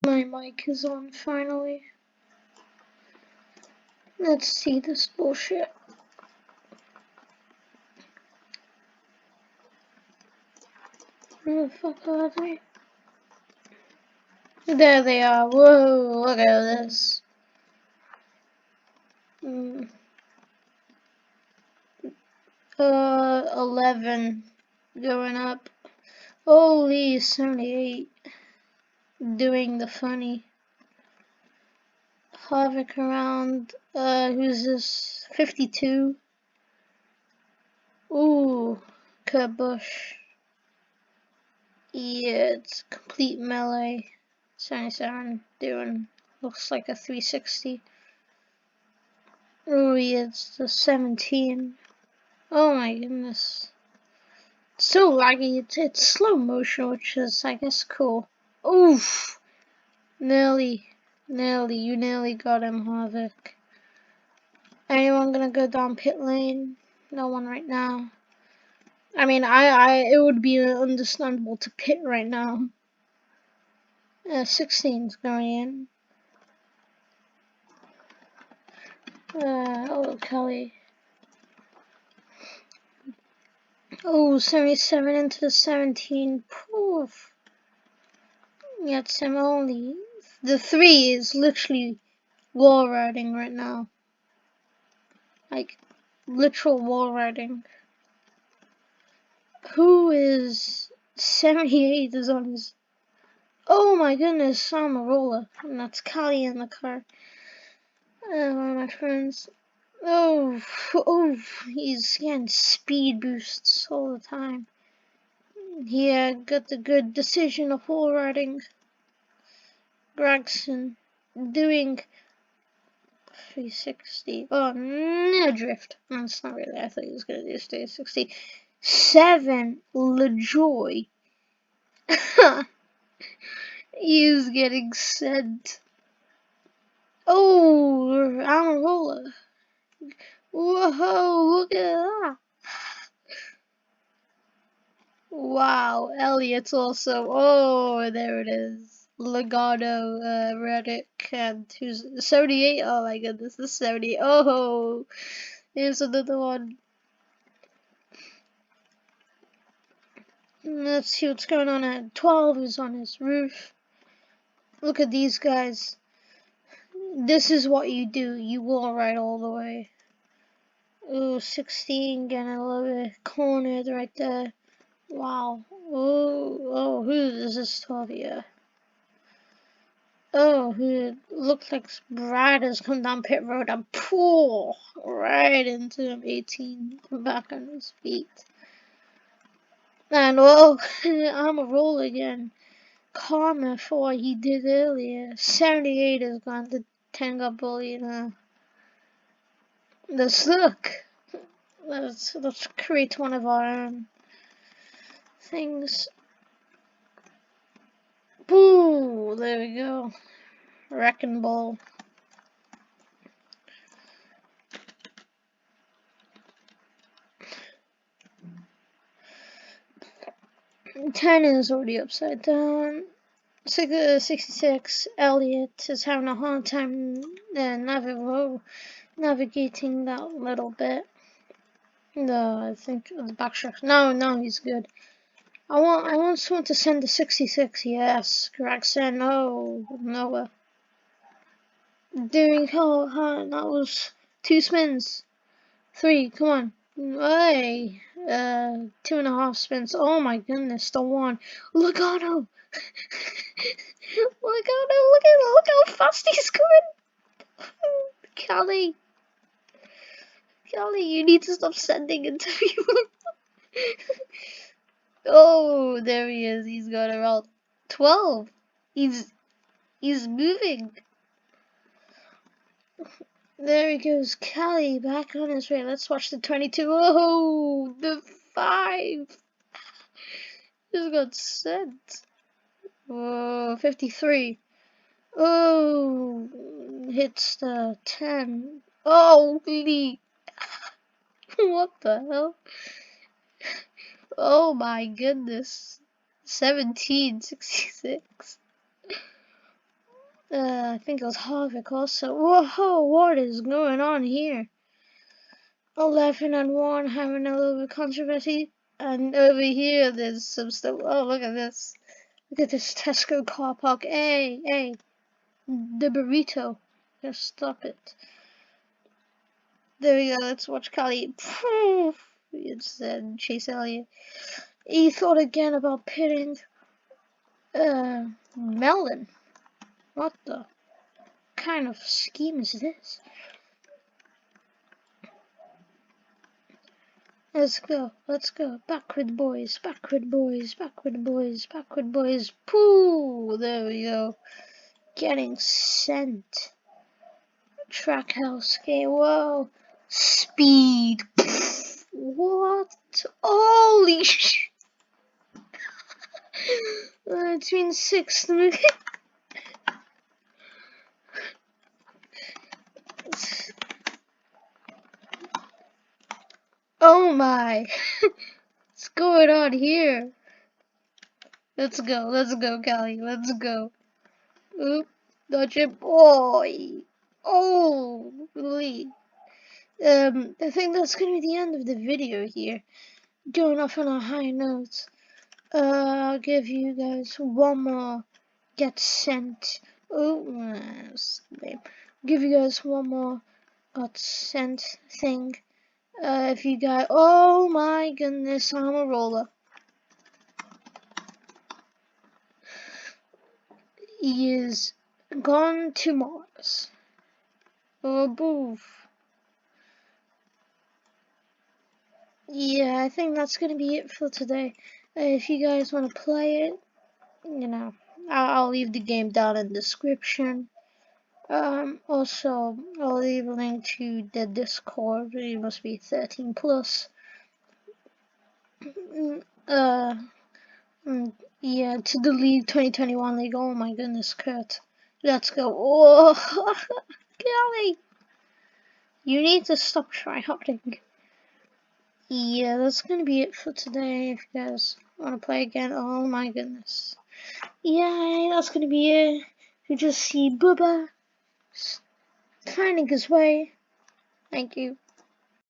My mic is on finally. Let's see this bullshit. Where the fuck are they? There they are. Whoa, look at this. 11 going up. Holy, 78. Doing the funny. Havoc around. Who's this? 52. Ooh, Kurt Busch. Yeah, it's complete melee. 77 doing, looks like a 360. Oh yeah, it's the 17. Oh my goodness. It's so laggy, it's slow motion, which is, I guess, cool. Oof! Nearly, you nearly got him, Havoc. Anyone gonna go down pit lane? No one right now. I mean, it would be understandable to pit right now. 16's going in. Oh, Kelly. Oh, 77 into the 17. Poof. Yet Sam only. The 3 is literally wall riding right now. Like, literal wall riding. Who is 78 is on his. Oh my goodness, Samarola. And that's Kali in the car. One of my friends. Oh, he's getting speed boosts all the time. Yeah, got the good decision of wall riding. Gregson doing 360. Oh, no drift. That's not really. I thought he was gonna do 360. 7 LaJoy. He's getting sent. Oh, Amarola. Whoa, look at that. Wow, Elliot's also. Oh, there it is. Legato, Reddick, and who's 78? Oh my goodness, the 70. Oh, here's another one. Let's see what's going on at 12 is on his roof. Look at these guys. This is what you do. You wall ride all the way. Ooh, 16 getting a little bit cornered right there. Wow. Oh, who is this 12 here? Oh, who looks like Brad has come down pit road and pull right into him. 18 back on his feet. And well, I'm a roll again. Karma for what he did earlier. 78 has gone to 10 got bullied. Let's look. Let's create one of our own things. Boo! There we go. Wrecking ball. Ten is already upside down. 66. Elliot is having a hard time navigating that little bit. No, I think the backtrack. No, he's good. I want someone to send the 66. Yes, correct. Send. No, Noah. Doing that was 2 spins. 3. Come on. Hey. 2.5 spins. Oh my goodness. The 1. Logano. Logano. Look how fast he's going. Kelly, you need to stop sending it to me. Oh, there he is. He's got around 12. He's moving. There he goes. Kelly back on his way. Let's watch the 22. Oh, the 5. Just got sent. Whoa, 53. Oh, hits the 10. Oh, really? What the hell? Oh my goodness. 1766. I think it was Harvick also. Whoa, what is going on here? 11 and 1, having a little bit of controversy. And over here, there's some stuff. Oh, look at this. Look at this Tesco car park. Hey, the burrito. Just stop it. There we go, let's watch Kali. It's Chase Elliott. He thought again about pitting Melon. What the kind of scheme is this? Let's go. Backward boys. Pooh! There we go. Getting sent. Trackhouse game. Whoa. Speed. What? Holy sh! It's been sixth. Oh my. What's going on here? Let's go, Callie. Let's go. Oop, dodge it, boy. Oh, really? I think that's gonna be the end of the video here. Going off on a high note. I'll give you guys one more get sent. Oh, lame. Give you guys one more got sent thing. If you guys, oh my goodness, I'm a roller. He is gone to Mars. Oh, boof. Yeah, I think that's gonna be it for today. If you guys want to play it, you know, I'll leave the game down in the description. Also, I'll leave a link to the Discord. It must be 13 plus. Uh, yeah, to the League 2021 League. Oh my goodness, Kurt. Let's go. Oh, golly. You need to stop tryharding. Yeah, that's gonna be it for today. If you guys want to play again, oh my goodness. Yeah, that's gonna be it. You just see Bubba finding his way. Thank you.